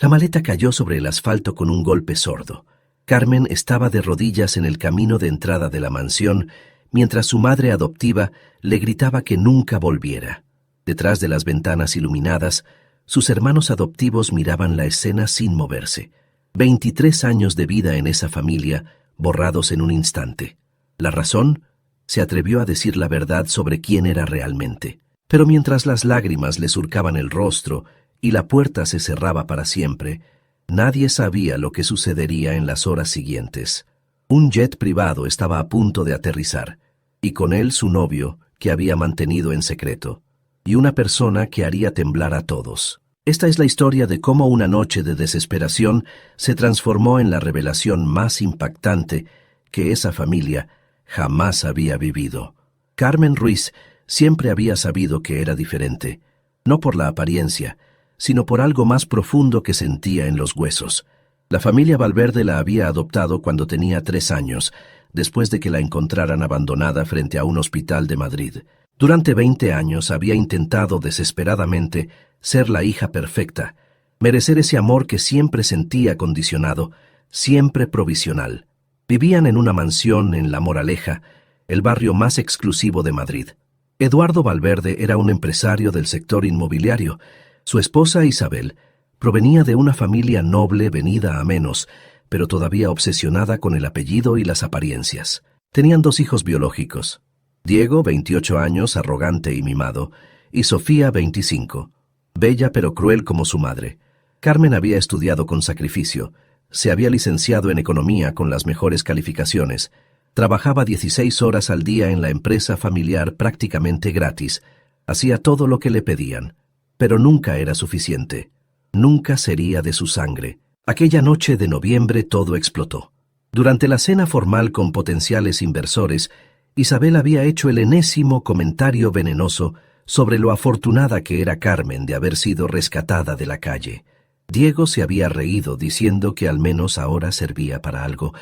La maleta cayó sobre el asfalto con un golpe sordo. Carmen estaba de rodillas en el camino de entrada de la mansión, mientras su madre adoptiva le gritaba que nunca volviera. Detrás de las ventanas iluminadas, sus hermanos adoptivos miraban la escena sin moverse. 23 años de vida en esa familia, borrados en un instante. ¿La razón? Se atrevió a decir la verdad sobre quién era realmente. Pero mientras las lágrimas le surcaban el rostro y la puerta se cerraba para siempre, nadie sabía lo que sucedería en las horas siguientes. Un jet privado estaba a punto de aterrizar, y con él su novio, que había mantenido en secreto, y una persona que haría temblar a todos. Esta es la historia de cómo una noche de desesperación se transformó en la revelación más impactante que esa familia jamás había vivido. Carmen Ruiz siempre había sabido que era diferente, no por la apariencia, sino por algo más profundo que sentía en los huesos. La familia Valverde la había adoptado cuando tenía 3 años, después de que la encontraran abandonada frente a un hospital de Madrid. Durante 20 años había intentado desesperadamente ser la hija perfecta, merecer ese amor que siempre sentía condicionado, siempre provisional. Vivían en una mansión en La Moraleja, el barrio más exclusivo de Madrid. Eduardo Valverde era un empresario del sector inmobiliario. Su esposa Isabel provenía de una familia noble venida a menos, pero todavía obsesionada con el apellido y las apariencias. Tenían 2 hijos biológicos: Diego, 28 años, arrogante y mimado, y Sofía, 25, bella pero cruel como su madre. Carmen había estudiado con sacrificio, se había licenciado en economía con las mejores calificaciones, trabajaba 16 horas al día en la empresa familiar prácticamente gratis, hacía todo lo que le pedían, pero nunca era suficiente, nunca sería de su sangre. Aquella noche de noviembre todo explotó. Durante la cena formal con potenciales inversores, Isabel había hecho el enésimo comentario venenoso sobre lo afortunada que era Carmen de haber sido rescatada de la calle. Diego se había reído diciendo que al menos ahora servía para algo,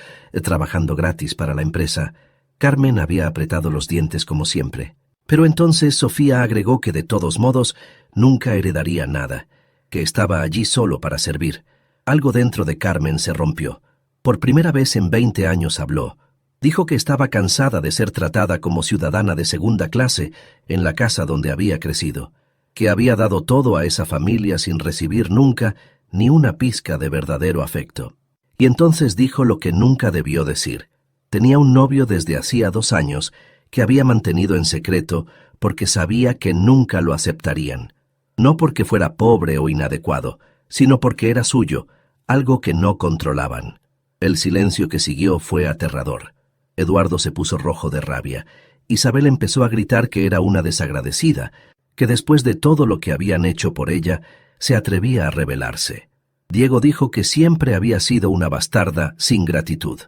trabajando gratis para la empresa. Carmen había apretado los dientes como siempre. Pero entonces Sofía agregó que de todos modos nunca heredaría nada, que estaba allí solo para servir. Algo dentro de Carmen se rompió. Por primera vez en 20 años habló. Dijo que estaba cansada de ser tratada como ciudadana de segunda clase en la casa donde había crecido, que había dado todo a esa familia sin recibir nunca ni una pizca de verdadero afecto. Y entonces dijo lo que nunca debió decir. Tenía un novio desde hacía 2 años que había mantenido en secreto porque sabía que nunca lo aceptarían. No porque fuera pobre o inadecuado, sino porque era suyo, algo que no controlaban. El silencio que siguió fue aterrador. Eduardo se puso rojo de rabia. Isabel empezó a gritar que era una desagradecida, que después de todo lo que habían hecho por ella, se atrevía a rebelarse. Diego dijo que siempre había sido una bastarda sin gratitud.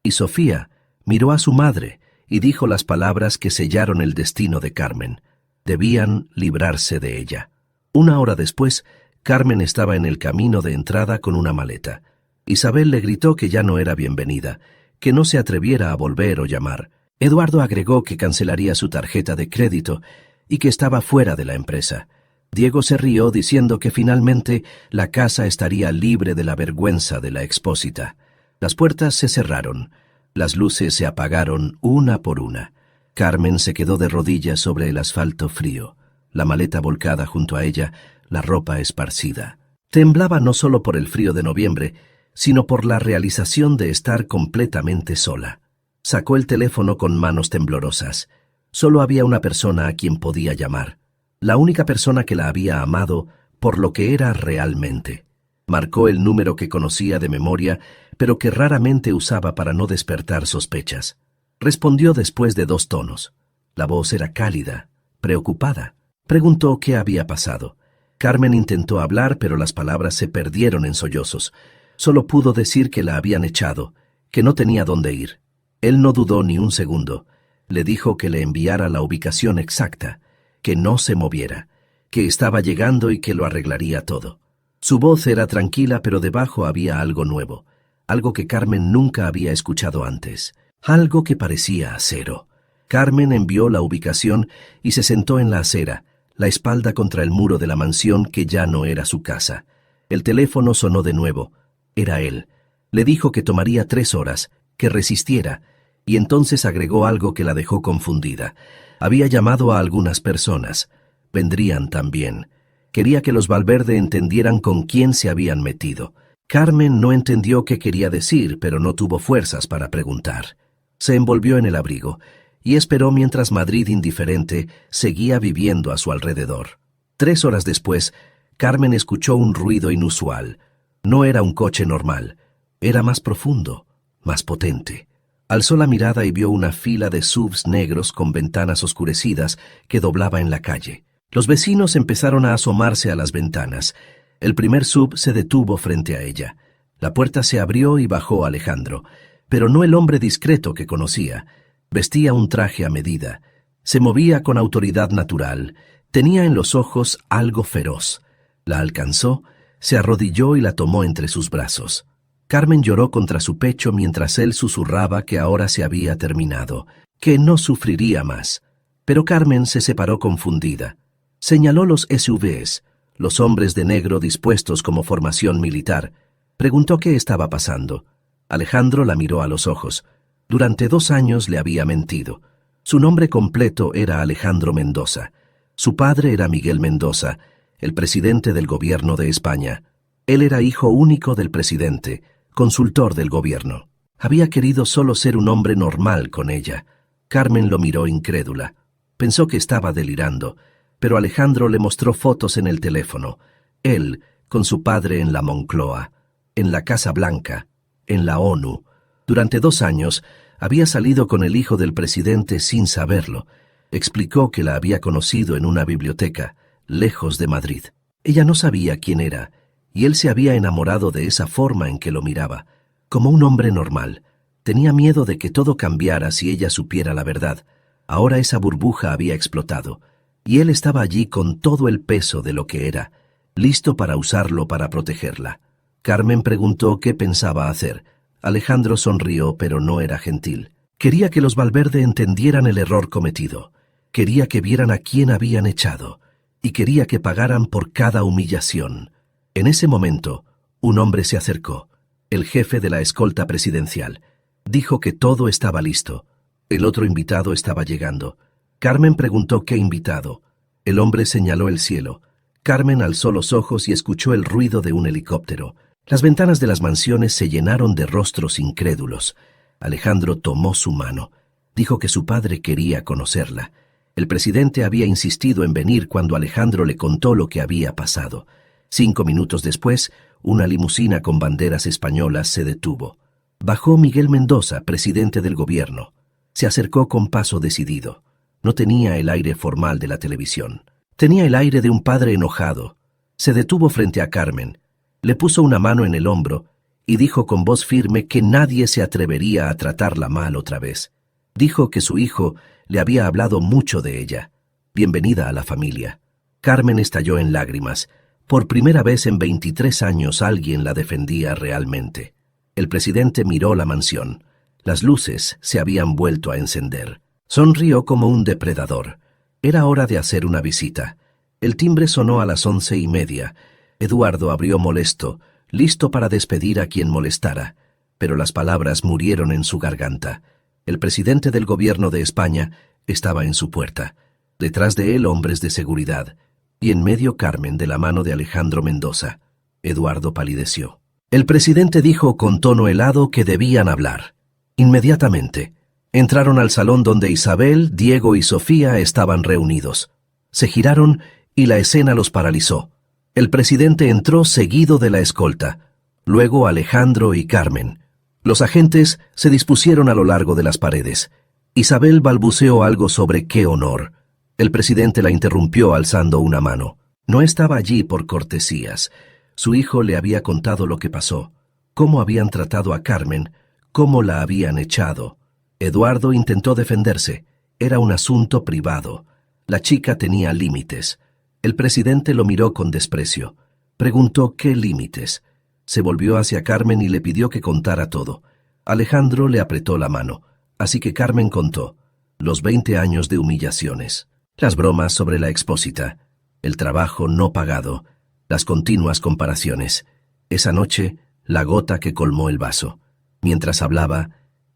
Y Sofía miró a su madre y dijo las palabras que sellaron el destino de Carmen. Debían librarse de ella. 1 hora después, Carmen estaba en el camino de entrada con una maleta. Isabel le gritó que ya no era bienvenida, que no se atreviera a volver o llamar. Eduardo agregó que cancelaría su tarjeta de crédito y que estaba fuera de la empresa. Diego se rió diciendo que finalmente la casa estaría libre de la vergüenza de la expósita. Las puertas se cerraron, las luces se apagaron una por una. Carmen se quedó de rodillas sobre el asfalto frío, la maleta volcada junto a ella, la ropa esparcida. Temblaba no solo por el frío de noviembre, sino por la realización de estar completamente sola. Sacó el teléfono con manos temblorosas. Solo había una persona a quien podía llamar, la única persona que la había amado por lo que era realmente. Marcó el número que conocía de memoria, pero que raramente usaba para no despertar sospechas. Respondió después de 2 tonos. La voz era cálida, preocupada. Preguntó qué había pasado. Carmen intentó hablar, pero las palabras se perdieron en sollozos. Solo pudo decir que la habían echado, que no tenía dónde ir. Él no dudó ni un segundo. Le dijo que le enviara la ubicación exacta, que no se moviera, que estaba llegando y que lo arreglaría todo. Su voz era tranquila, pero debajo había algo nuevo, algo que Carmen nunca había escuchado antes, algo que parecía acero. Carmen envió la ubicación y se sentó en la acera, la espalda contra el muro de la mansión que ya no era su casa. El teléfono sonó de nuevo. Era él. Le dijo que tomaría 3 horas, que resistiera, y entonces agregó algo que la dejó confundida. Había llamado a algunas personas. Vendrían también. Quería que los Valverde entendieran con quién se habían metido. Carmen no entendió qué quería decir, pero no tuvo fuerzas para preguntar. Se envolvió en el abrigo y esperó mientras Madrid indiferente seguía viviendo a su alrededor. 3 horas después, Carmen escuchó un ruido inusual. No era un coche normal. Era más profundo, más potente. Alzó la mirada y vio una fila de SUVs negros con ventanas oscurecidas que doblaba en la calle. Los vecinos empezaron a asomarse a las ventanas. El primer SUV se detuvo frente a ella. La puerta se abrió y bajó Alejandro, pero no el hombre discreto que conocía. Vestía un traje a medida. Se movía con autoridad natural. Tenía en los ojos algo feroz. La alcanzó, se arrodilló y la tomó entre sus brazos. Carmen lloró contra su pecho mientras él susurraba que ahora se había terminado, que no sufriría más. Pero Carmen se separó confundida. Señaló los SUVs, los hombres de negro dispuestos como formación militar. Preguntó qué estaba pasando. Alejandro la miró a los ojos. Durante 2 años le había mentido. Su nombre completo era Alejandro Mendoza. Su padre era Miguel Mendoza, el presidente del gobierno de España. Él era hijo único del presidente, consultor del gobierno. Había querido solo ser un hombre normal con ella. Carmen lo miró incrédula. Pensó que estaba delirando, pero Alejandro le mostró fotos en el teléfono. Él, con su padre en la Moncloa, en la Casa Blanca, en la ONU. Durante 2 años había salido con el hijo del presidente sin saberlo. Explicó que la había conocido en una biblioteca, lejos de Madrid. Ella no sabía quién era, y él se había enamorado de esa forma en que lo miraba, como un hombre normal. Tenía miedo de que todo cambiara si ella supiera la verdad. Ahora esa burbuja había explotado, y él estaba allí con todo el peso de lo que era, listo para usarlo para protegerla. Carmen preguntó qué pensaba hacer. Alejandro sonrió, pero no era gentil. Quería que los Valverde entendieran el error cometido. Quería que vieran a quién habían echado, y quería que pagaran por cada humillación. En ese momento, un hombre se acercó, el jefe de la escolta presidencial. Dijo que todo estaba listo. El otro invitado estaba llegando. Carmen preguntó qué invitado. El hombre señaló el cielo. Carmen alzó los ojos y escuchó el ruido de un helicóptero. Las ventanas de las mansiones se llenaron de rostros incrédulos. Alejandro tomó su mano. Dijo que su padre quería conocerla. El presidente había insistido en venir cuando Alejandro le contó lo que había pasado. 5 minutos después, una limusina con banderas españolas se detuvo. Bajó Miguel Mendoza, presidente del gobierno. Se acercó con paso decidido. No tenía el aire formal de la televisión. Tenía el aire de un padre enojado. Se detuvo frente a Carmen. Le puso una mano en el hombro y dijo con voz firme que nadie se atrevería a tratarla mal otra vez. Dijo que su hijo le había hablado mucho de ella. Bienvenida a la familia. Carmen estalló en lágrimas. Por primera vez en 23 años alguien la defendía realmente. El presidente miró la mansión. Las luces se habían vuelto a encender. Sonrió como un depredador. Era hora de hacer una visita. El timbre sonó a las 11:30. Eduardo abrió molesto, listo para despedir a quien molestara, pero las palabras murieron en su garganta. El presidente del gobierno de España estaba en su puerta. Detrás de él hombres de seguridad, y en medio Carmen de la mano de Alejandro Mendoza. Eduardo palideció. El presidente dijo con tono helado que debían hablar. Inmediatamente, entraron al salón donde Isabel, Diego y Sofía estaban reunidos. Se giraron y la escena los paralizó. El presidente entró seguido de la escolta, luego Alejandro y Carmen. Los agentes se dispusieron a lo largo de las paredes. Isabel balbuceó algo sobre qué honor. El presidente la interrumpió alzando una mano. No estaba allí por cortesías. Su hijo le había contado lo que pasó, cómo habían tratado a Carmen, cómo la habían echado. Eduardo intentó defenderse. Era un asunto privado. La chica tenía límites. El presidente lo miró con desprecio. Preguntó qué límites. Se volvió hacia Carmen y le pidió que contara todo. Alejandro le apretó la mano, así que Carmen contó. Los 20 años de humillaciones, las bromas sobre la expósita, el trabajo no pagado, las continuas comparaciones. Esa noche, la gota que colmó el vaso. Mientras hablaba,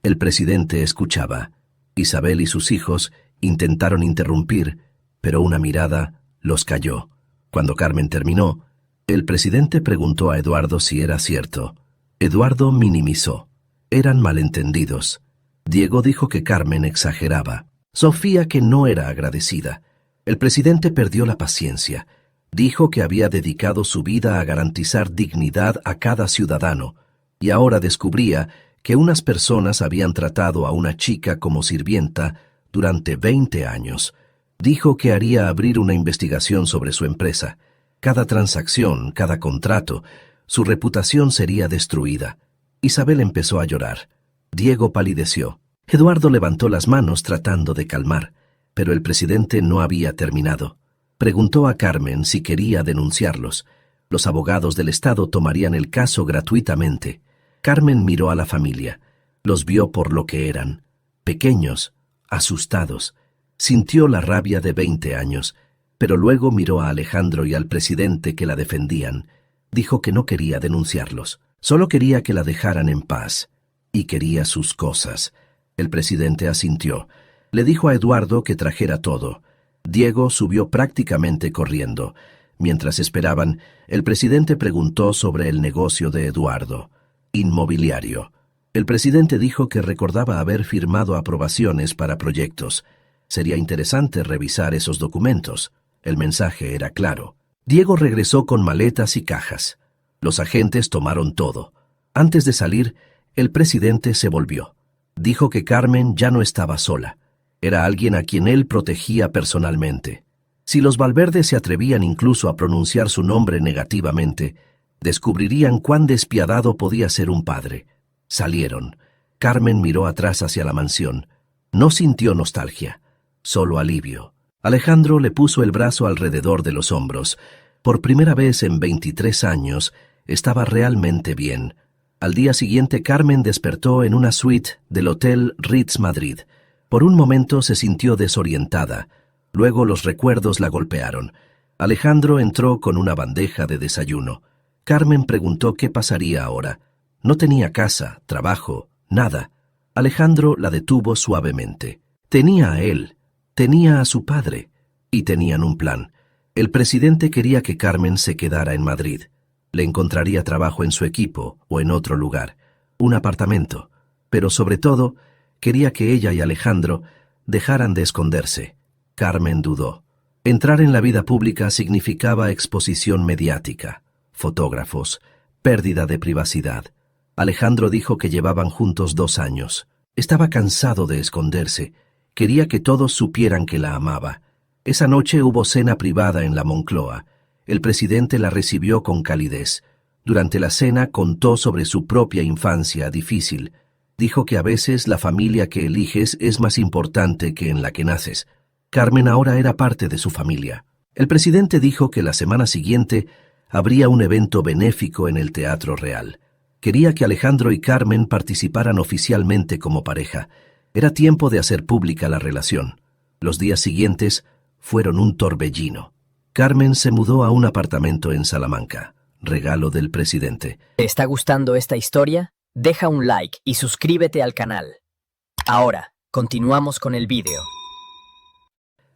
el presidente escuchaba. Isabel y sus hijos intentaron interrumpir, pero una mirada los calló. Cuando Carmen terminó, el presidente preguntó a Eduardo si era cierto. Eduardo minimizó. Eran malentendidos. Diego dijo que Carmen exageraba. Sofía que no era agradecida. El presidente perdió la paciencia. Dijo que había dedicado su vida a garantizar dignidad a cada ciudadano, y ahora descubría que unas personas habían tratado a una chica como sirvienta durante 20 años. Dijo que haría abrir una investigación sobre su empresa. Cada transacción, cada contrato, su reputación sería destruida. Isabel empezó a llorar. Diego palideció. Eduardo levantó las manos tratando de calmar, pero el presidente no había terminado. Preguntó a Carmen si quería denunciarlos. Los abogados del Estado tomarían el caso gratuitamente. Carmen miró a la familia. Los vio por lo que eran. Pequeños, asustados. Sintió la rabia de 20 años, pero luego miró a Alejandro y al presidente que la defendían. Dijo que no quería denunciarlos. Solo quería que la dejaran en paz. Y quería sus cosas. El presidente asintió. Le dijo a Eduardo que trajera todo. Diego subió prácticamente corriendo. Mientras esperaban, el presidente preguntó sobre el negocio de Eduardo. Inmobiliario. El presidente dijo que recordaba haber firmado aprobaciones para proyectos. Sería interesante revisar esos documentos. El mensaje era claro. Diego regresó con maletas y cajas. Los agentes tomaron todo. Antes de salir, el presidente se volvió. Dijo que Carmen ya no estaba sola. Era alguien a quien él protegía personalmente. Si los Valverde se atrevían incluso a pronunciar su nombre negativamente, descubrirían cuán despiadado podía ser un padre. Salieron. Carmen miró atrás hacia la mansión. No sintió nostalgia, solo alivio. Alejandro le puso el brazo alrededor de los hombros. Por primera vez en 23 años, estaba realmente bien. Al día siguiente, Carmen despertó en una suite del Hotel Ritz Madrid. Por un momento se sintió desorientada. Luego los recuerdos la golpearon. Alejandro entró con una bandeja de desayuno. Carmen preguntó qué pasaría ahora. No tenía casa, trabajo, nada. Alejandro la detuvo suavemente. Tenía a él, tenía a su padre, y tenían un plan. El presidente quería que Carmen se quedara en Madrid. Le encontraría trabajo en su equipo o en otro lugar, un apartamento. Pero sobre todo, quería que ella y Alejandro dejaran de esconderse. Carmen dudó. Entrar en la vida pública significaba exposición mediática, fotógrafos, pérdida de privacidad. Alejandro dijo que llevaban juntos 2 años. Estaba cansado de esconderse. Quería que todos supieran que la amaba. Esa noche hubo cena privada en la Moncloa. El presidente la recibió con calidez. Durante la cena contó sobre su propia infancia difícil. Dijo que a veces la familia que eliges es más importante que en la que naces. Carmen ahora era parte de su familia. El presidente dijo que la semana siguiente habría un evento benéfico en el Teatro Real. Quería que Alejandro y Carmen participaran oficialmente como pareja. Era tiempo de hacer pública la relación. Los días siguientes fueron un torbellino. Carmen se mudó a un apartamento en Salamanca, regalo del presidente. ¿Te está gustando esta historia? Deja un like y suscríbete al canal. Ahora, continuamos con el vídeo.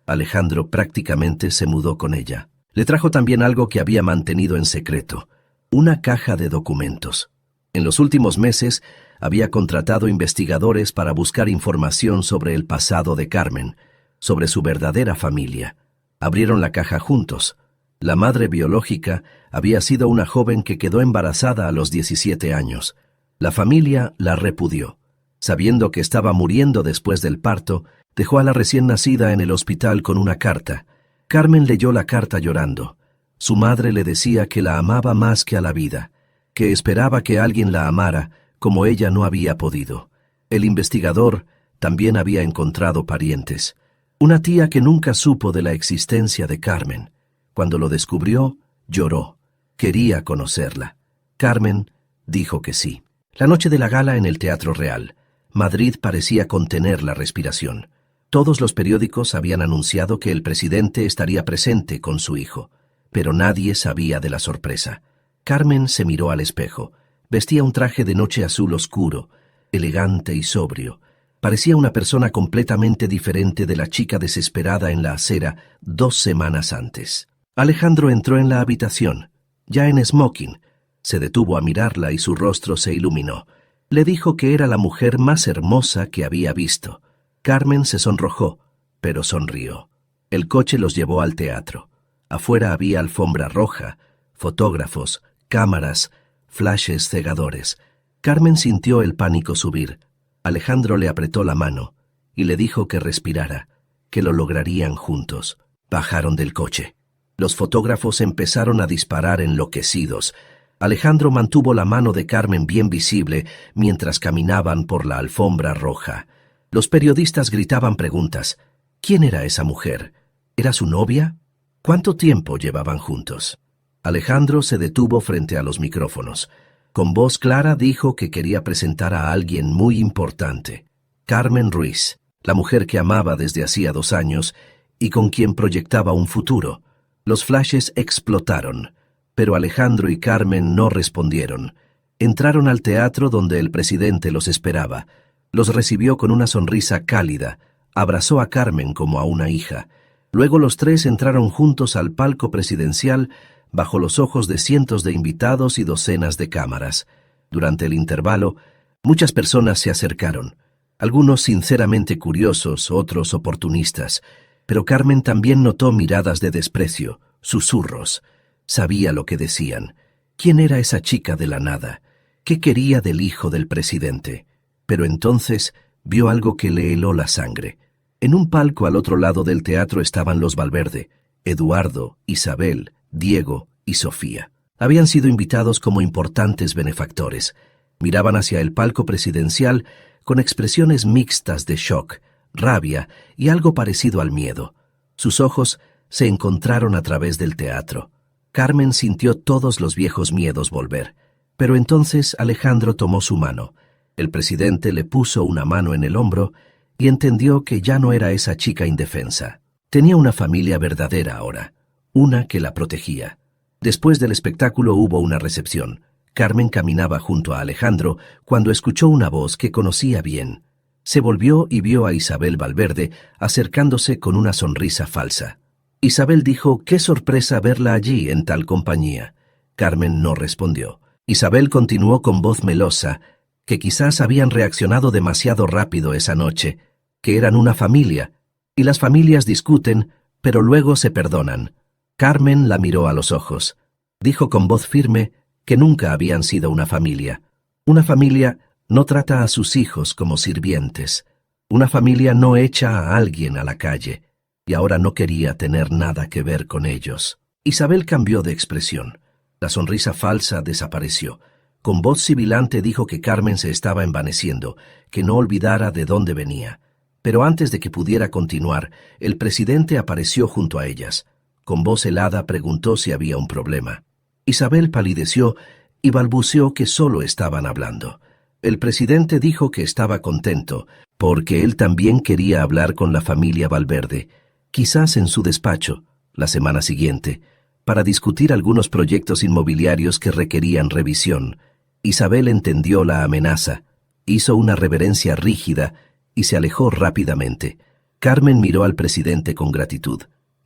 Alejandro prácticamente se mudó con ella. Le trajo también algo que había mantenido en secreto, una caja de documentos. En los últimos meses había contratado investigadores para buscar información sobre el pasado de Carmen, sobre su verdadera familia. Abrieron la caja juntos. La madre biológica había sido una joven que quedó embarazada a los 17 años. La familia la repudió. Sabiendo que estaba muriendo después del parto, dejó a la recién nacida en el hospital con una carta. Carmen leyó la carta llorando. Su madre le decía que la amaba más que a la vida, que esperaba que alguien la amara como ella no había podido. El investigador también había encontrado parientes. Una tía que nunca supo de la existencia de Carmen. Cuando lo descubrió, lloró. Quería conocerla. Carmen dijo que sí. La noche de la gala en el Teatro Real, Madrid parecía contener la respiración. Todos los periódicos habían anunciado que el presidente estaría presente con su hijo, pero nadie sabía de la sorpresa. Carmen se miró al espejo. Vestía un traje de noche azul oscuro, elegante y sobrio. Parecía una persona completamente diferente de la chica desesperada en la acera 2 semanas antes. Alejandro entró en la habitación, ya en smoking. Se detuvo a mirarla y su rostro se iluminó. Le dijo que era la mujer más hermosa que había visto. Carmen se sonrojó, pero sonrió. El coche los llevó al teatro. Afuera había alfombra roja, fotógrafos, cámaras, flashes cegadores. Carmen sintió el pánico subir. Alejandro le apretó la mano y le dijo que respirara, que lo lograrían juntos. Bajaron del coche. Los fotógrafos empezaron a disparar enloquecidos. Alejandro mantuvo la mano de Carmen bien visible mientras caminaban por la alfombra roja. Los periodistas gritaban preguntas. ¿Quién era esa mujer? ¿Era su novia? ¿Cuánto tiempo llevaban juntos? Alejandro se detuvo frente a los micrófonos. Con voz clara dijo que quería presentar a alguien muy importante. Carmen Ruiz, la mujer que amaba desde hacía 2 años y con quien proyectaba un futuro. Los flashes explotaron, pero Alejandro y Carmen no respondieron. Entraron al teatro donde el presidente los esperaba. Los recibió con una sonrisa cálida, abrazó a Carmen como a una hija. Luego los 3 entraron juntos al palco presidencial bajo los ojos de cientos de invitados y docenas de cámaras. Durante el intervalo, muchas personas se acercaron, algunos sinceramente curiosos, otros oportunistas, pero Carmen también notó miradas de desprecio, susurros. Sabía lo que decían. ¿Quién era esa chica de la nada? ¿Qué quería del hijo del presidente? Pero entonces vio algo que le heló la sangre. En un palco al otro lado del teatro estaban los Valverde, Eduardo, Isabel, Diego y Sofía. Habían sido invitados como importantes benefactores. Miraban hacia el palco presidencial con expresiones mixtas de shock, rabia y algo parecido al miedo. Sus ojos se encontraron a través del teatro. Carmen sintió todos los viejos miedos volver. Pero entonces Alejandro tomó su mano. El presidente le puso una mano en el hombro y entendió que ya no era esa chica indefensa. Tenía una familia verdadera ahora, una que la protegía. Después del espectáculo hubo una recepción. Carmen caminaba junto a Alejandro cuando escuchó una voz que conocía bien. Se volvió y vio a Isabel Valverde acercándose con una sonrisa falsa. Isabel dijo: «Qué sorpresa verla allí en tal compañía». Carmen no respondió. Isabel continuó con voz melosa, que quizás habían reaccionado demasiado rápido esa noche, que eran una familia, y las familias discuten, pero luego se perdonan. Carmen la miró a los ojos. Dijo con voz firme que nunca habían sido una familia. Una familia no trata a sus hijos como sirvientes. Una familia no echa a alguien a la calle, y ahora no quería tener nada que ver con ellos. Isabel cambió de expresión. La sonrisa falsa desapareció. Con voz sibilante dijo que Carmen se estaba envaneciendo, que no olvidara de dónde venía. Pero antes de que pudiera continuar, el presidente apareció junto a ellas. Con voz helada preguntó si había un problema. Isabel palideció y balbuceó que solo estaban hablando. El presidente dijo que estaba contento, porque él también quería hablar con la familia Valverde, quizás en su despacho, la semana siguiente, para discutir algunos proyectos inmobiliarios que requerían revisión. Isabel entendió la amenaza, hizo una reverencia rígida y se alejó rápidamente. Carmen miró al presidente con gratitud.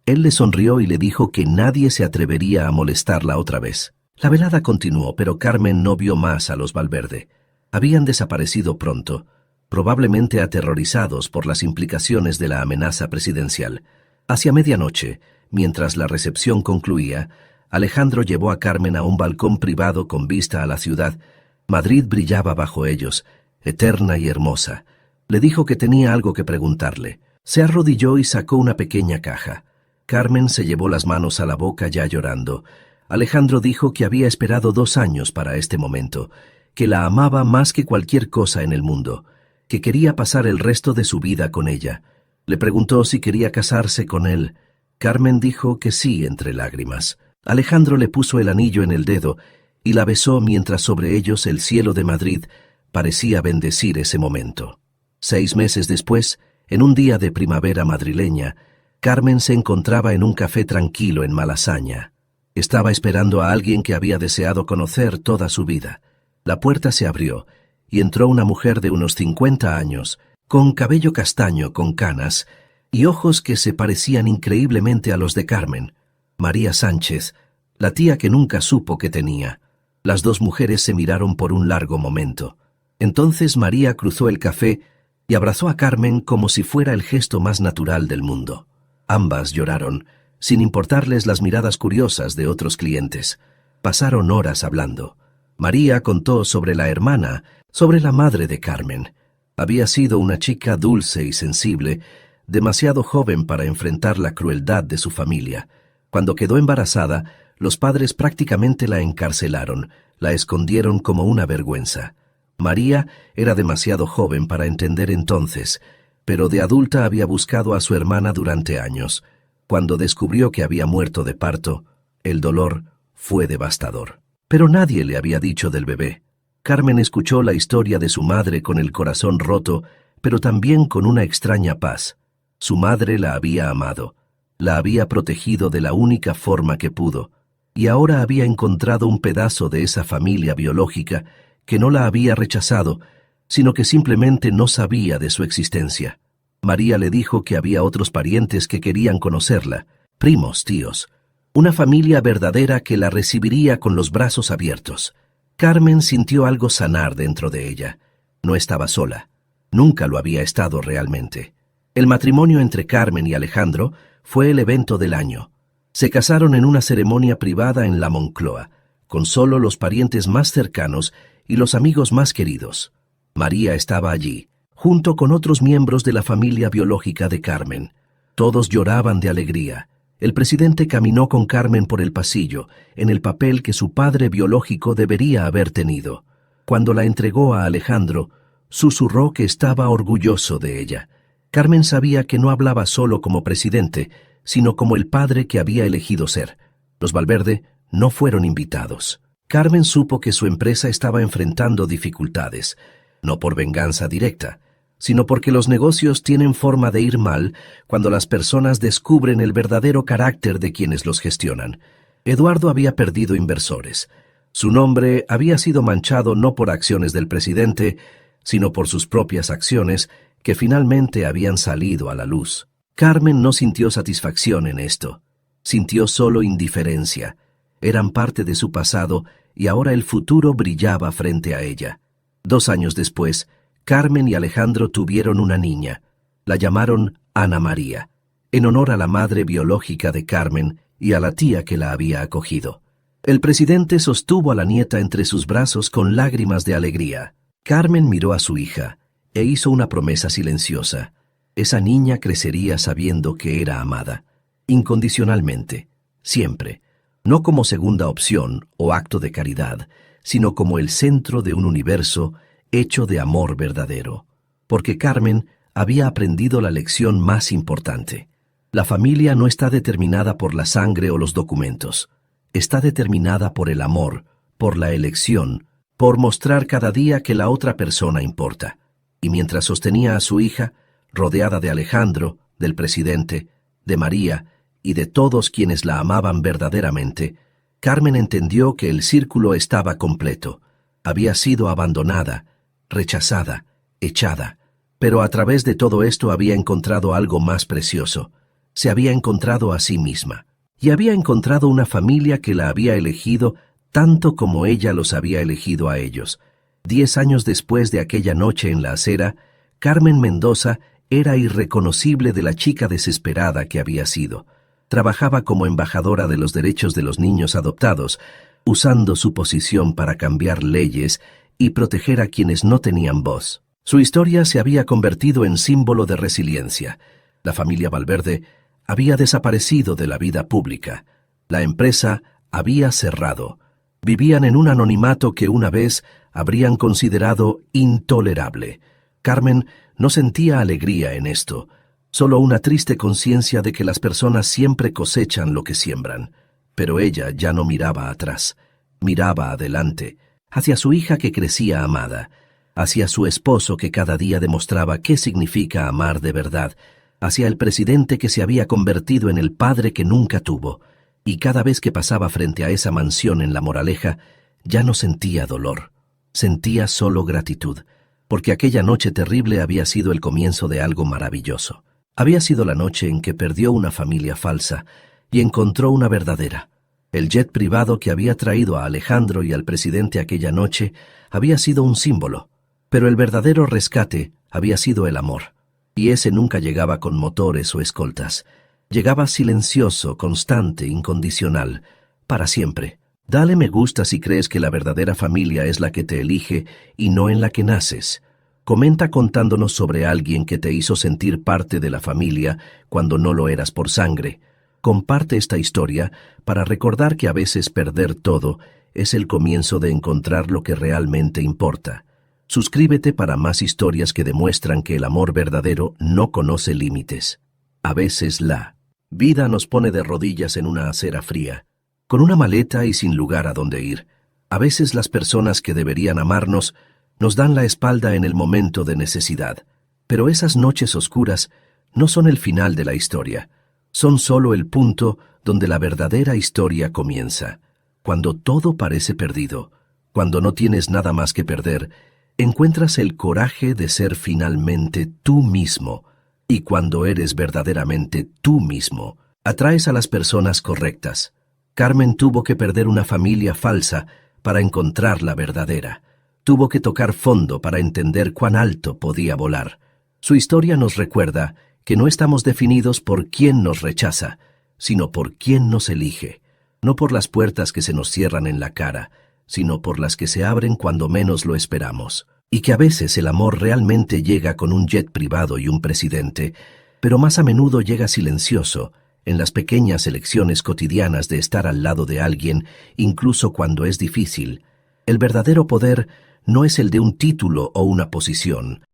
Él le sonrió y le dijo que nadie se atrevería a molestarla otra vez. La velada continuó, pero Carmen no vio más a los Valverde. Habían desaparecido pronto, probablemente aterrorizados por las implicaciones de la amenaza presidencial. Hacia medianoche, mientras la recepción concluía, Alejandro llevó a Carmen a un balcón privado con vista a la ciudad. Madrid brillaba bajo ellos, eterna y hermosa. Le dijo que tenía algo que preguntarle. Se arrodilló y sacó una pequeña caja. Carmen se llevó las manos a la boca ya llorando. Alejandro dijo que había esperado 2 años para este momento, que la amaba más que cualquier cosa en el mundo, que quería pasar el resto de su vida con ella. Le preguntó si quería casarse con él. Carmen dijo que sí entre lágrimas. Alejandro le puso el anillo en el dedo y la besó mientras sobre ellos el cielo de Madrid parecía bendecir ese momento. 6 meses después, en un día de primavera madrileña, Carmen se encontraba en un café tranquilo en Malasaña. Estaba esperando a alguien que había deseado conocer toda su vida. La puerta se abrió y entró una mujer de unos 50 años, con cabello castaño con canas y ojos que se parecían increíblemente a los de Carmen. María Sánchez, la tía que nunca supo que tenía. Las dos mujeres se miraron por un largo momento. Entonces María cruzó el café y abrazó a Carmen como si fuera el gesto más natural del mundo. Ambas lloraron, sin importarles las miradas curiosas de otros clientes. Pasaron horas hablando. María contó sobre la hermana, sobre la madre de Carmen. Había sido una chica dulce y sensible, demasiado joven para enfrentar la crueldad de su familia. Cuando quedó embarazada, los padres prácticamente la encarcelaron, la escondieron como una vergüenza. María era demasiado joven para entender entonces, pero de adulta había buscado a su hermana durante años. Cuando descubrió que había muerto de parto, el dolor fue devastador. Pero nadie le había dicho del bebé. Carmen escuchó la historia de su madre con el corazón roto, pero también con una extraña paz. Su madre la había amado, la había protegido de la única forma que pudo, y ahora había encontrado un pedazo de esa familia biológica que no la había rechazado, sino que simplemente no sabía de su existencia. María le dijo que había otros parientes que querían conocerla, primos, tíos, una familia verdadera que la recibiría con los brazos abiertos. Carmen sintió algo sanar dentro de ella. No estaba sola. Nunca lo había estado realmente. El matrimonio entre Carmen y Alejandro fue el evento del año. Se casaron en una ceremonia privada en la Moncloa, con solo los parientes más cercanos y los amigos más queridos. María estaba allí, junto con otros miembros de la familia biológica de Carmen. Todos lloraban de alegría. El presidente caminó con Carmen por el pasillo, en el papel que su padre biológico debería haber tenido. Cuando la entregó a Alejandro, susurró que estaba orgulloso de ella. Carmen sabía que no hablaba solo como presidente, sino como el padre que había elegido ser. Los Valverde no fueron invitados. Carmen supo que su empresa estaba enfrentando dificultades, no por venganza directa, sino porque los negocios tienen forma de ir mal cuando las personas descubren el verdadero carácter de quienes los gestionan. Eduardo había perdido inversores. Su nombre había sido manchado no por acciones del presidente, sino por sus propias acciones que finalmente habían salido a la luz. Carmen no sintió satisfacción en esto. Sintió solo indiferencia. Eran parte de su pasado y ahora el futuro brillaba frente a ella. 2 años después, Carmen y Alejandro tuvieron una niña. La llamaron Ana María, en honor a la madre biológica de Carmen y a la tía que la había acogido. El presidente sostuvo a la nieta entre sus brazos con lágrimas de alegría. Carmen miró a su hija e hizo una promesa silenciosa. Esa niña crecería sabiendo que era amada, incondicionalmente, siempre, no como segunda opción o acto de caridad, sino como el centro de un universo hecho de amor verdadero. Porque Carmen había aprendido la lección más importante. La familia no está determinada por la sangre o los documentos. Está determinada por el amor, por la elección, por mostrar cada día que la otra persona importa. Y mientras sostenía a su hija, rodeada de Alejandro, del presidente, de María y de todos quienes la amaban verdaderamente, Carmen entendió que el círculo estaba completo. Había sido abandonada, rechazada, echada, pero a través de todo esto había encontrado algo más precioso. Se había encontrado a sí misma, y había encontrado una familia que la había elegido tanto como ella los había elegido a ellos. 10 años después de aquella noche en la acera, Carmen Mendoza era irreconocible de la chica desesperada que había sido. Trabajaba como embajadora de los derechos de los niños adoptados, usando su posición para cambiar leyes y proteger a quienes no tenían voz. Su historia se había convertido en símbolo de resiliencia. La familia Valverde había desaparecido de la vida pública. La empresa había cerrado. Vivían en un anonimato que una vez habrían considerado intolerable. Carmen no sentía alegría en esto, solo una triste conciencia de que las personas siempre cosechan lo que siembran. Pero ella ya no miraba atrás, miraba adelante, hacia su hija que crecía amada, hacia su esposo que cada día demostraba qué significa amar de verdad, hacia el presidente que se había convertido en el padre que nunca tuvo. y cada vez que pasaba frente a esa mansión en La Moraleja, ya no sentía dolor, sentía solo gratitud, porque aquella noche terrible había sido el comienzo de algo maravilloso. Había sido la noche en que perdió una familia falsa y encontró una verdadera. El jet privado que había traído a Alejandro y al presidente aquella noche había sido un símbolo, pero el verdadero rescate había sido el amor, y ese nunca llegaba con motores o escoltas. Llegaba silencioso, constante, incondicional, para siempre. Dale me gusta si crees que la verdadera familia es la que te elige y no en la que naces. Comenta contándonos sobre alguien que te hizo sentir parte de la familia cuando no lo eras por sangre. Comparte esta historia para recordar que a veces perder todo es el comienzo de encontrar lo que realmente importa. Suscríbete para más historias que demuestran que el amor verdadero no conoce límites. A veces la vida nos pone de rodillas en una acera fría, con una maleta y sin lugar a dónde ir. A veces las personas que deberían amarnos nos dan la espalda en el momento de necesidad. Pero esas noches oscuras no son el final de la historia, son solo el punto donde la verdadera historia comienza. Cuando todo parece perdido, cuando no tienes nada más que perder, encuentras el coraje de ser finalmente tú mismo. Y cuando eres verdaderamente tú mismo, atraes a las personas correctas. Carmen tuvo que perder una familia falsa para encontrar la verdadera. Tuvo que tocar fondo para entender cuán alto podía volar. Su historia nos recuerda que no estamos definidos por quién nos rechaza, sino por quién nos elige. No por las puertas que se nos cierran en la cara, sino por las que se abren cuando menos lo esperamos. Y que a veces el amor realmente llega con un jet privado y un presidente, pero más a menudo llega silencioso, en las pequeñas elecciones cotidianas de estar al lado de alguien, incluso cuando es difícil. El verdadero poder no es el de un título o una posición,